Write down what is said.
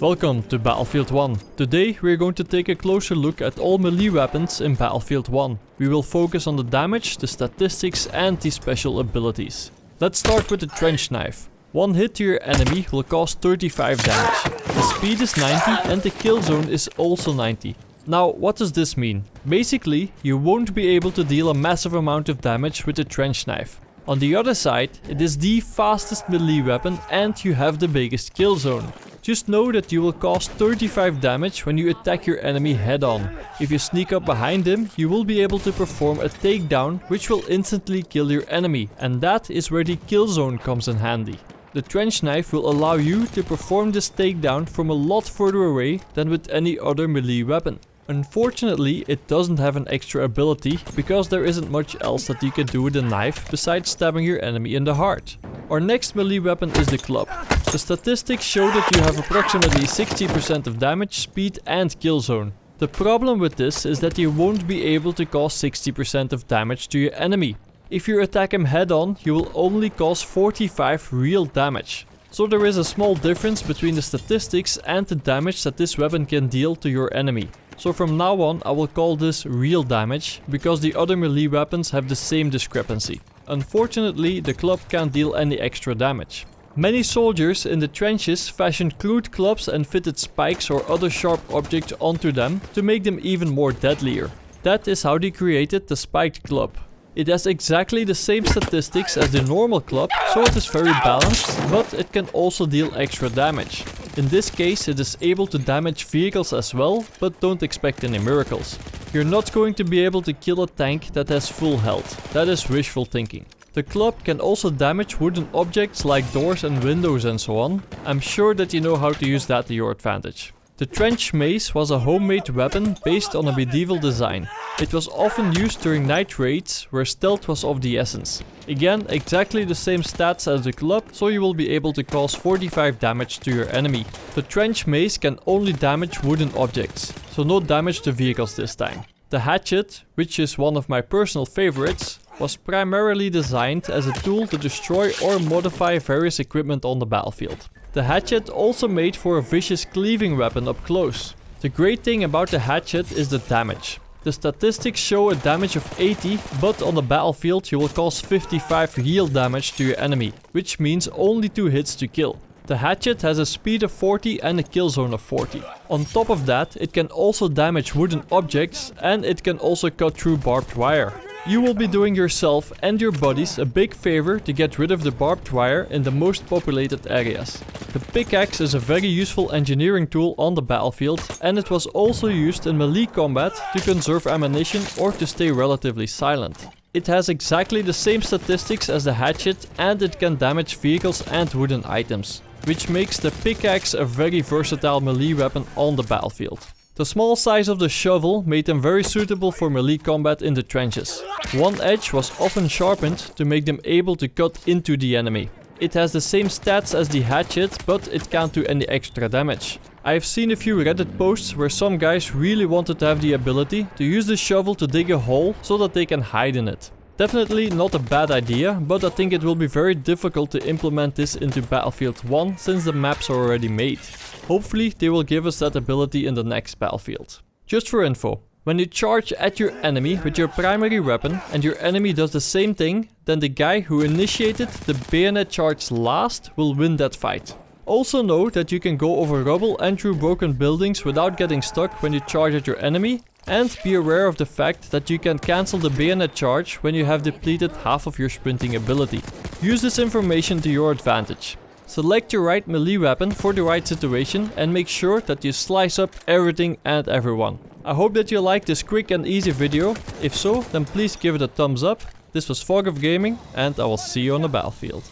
Welcome to Battlefield 1. Today we're going to take a closer look at all melee weapons in Battlefield 1. We will focus on the damage, the statistics and the special abilities. Let's start with the trench knife. One hit to your enemy will cause 35 damage. The speed is 90 and the kill zone is also 90. Now what does this mean? Basically, you won't be able to deal a massive amount of damage with the trench knife. On the other side, it is the fastest melee weapon and you have the biggest kill zone. Just know that you will cause 35 damage when you attack your enemy head on. If you sneak up behind him, you will be able to perform a takedown which will instantly kill your enemy, and that is where the kill zone comes in handy. The trench knife will allow you to perform this takedown from a lot further away than with any other melee weapon. Unfortunately, it doesn't have an extra ability because there isn't much else that you can do with a knife besides stabbing your enemy in the heart. Our next melee weapon is the club. The statistics show that you have approximately 60% of damage, speed and kill zone. The problem with this is that you won't be able to cause 60% of damage to your enemy. If you attack him head on, you will only cause 45 real damage. So there is a small difference between the statistics and the damage that this weapon can deal to your enemy. So from now on I will call this real damage, because the other melee weapons have the same discrepancy. Unfortunately, the club can't deal any extra damage. Many soldiers in the trenches fashioned crude clubs and fitted spikes or other sharp objects onto them to make them even more deadlier. That is how they created the spiked club. It has exactly the same statistics as the normal club, so it is very balanced, but it can also deal extra damage. In this case it is able to damage vehicles as well, but don't expect any miracles. You're not going to be able to kill a tank that has full health. That is wishful thinking. The club can also damage wooden objects like doors and windows and so on. I'm sure that you know how to use that to your advantage. The trench mace was a homemade weapon based on a medieval design. It was often used during night raids where stealth was of the essence. Again, exactly the same stats as the club, so you will be able to cause 45 damage to your enemy. The trench mace can only damage wooden objects, so no damage to vehicles this time. The hatchet, which is one of my personal favorites, was primarily designed as a tool to destroy or modify various equipment on the battlefield. The hatchet also made for a vicious cleaving weapon up close. The great thing about the hatchet is the damage. The statistics show a damage of 80, but on the battlefield you will cause 55 real damage to your enemy, which means only 2 hits to kill. The hatchet has a speed of 40 and a kill zone of 40. On top of that, it can also damage wooden objects and it can also cut through barbed wire. You will be doing yourself and your buddies a big favor to get rid of the barbed wire in the most populated areas. The pickaxe is a very useful engineering tool on the battlefield, and it was also used in melee combat to conserve ammunition or to stay relatively silent. It has exactly the same statistics as the hatchet and it can damage vehicles and wooden items, which makes the pickaxe a very versatile melee weapon on the battlefield. The small size of the shovel made them very suitable for melee combat in the trenches. One edge was often sharpened to make them able to cut into the enemy. It has the same stats as the hatchet, but it can't do any extra damage. I've seen a few Reddit posts where some guys really wanted to have the ability to use the shovel to dig a hole so that they can hide in it. Definitely not a bad idea, but I think it will be very difficult to implement this into Battlefield 1 since the maps are already made. Hopefully they will give us that ability in the next Battlefield. Just for info, when you charge at your enemy with your primary weapon and your enemy does the same thing, then the guy who initiated the bayonet charge last will win that fight. Also know that you can go over rubble and through broken buildings without getting stuck when you charge at your enemy, and be aware of the fact that you can cancel the bayonet charge when you have depleted half of your sprinting ability. Use this information to your advantage. Select your right melee weapon for the right situation and make sure that you slice up everything and everyone. I hope that you liked this quick and easy video. If so, then please give it a thumbs up. This was Fog of Gaming and I will see you on the battlefield.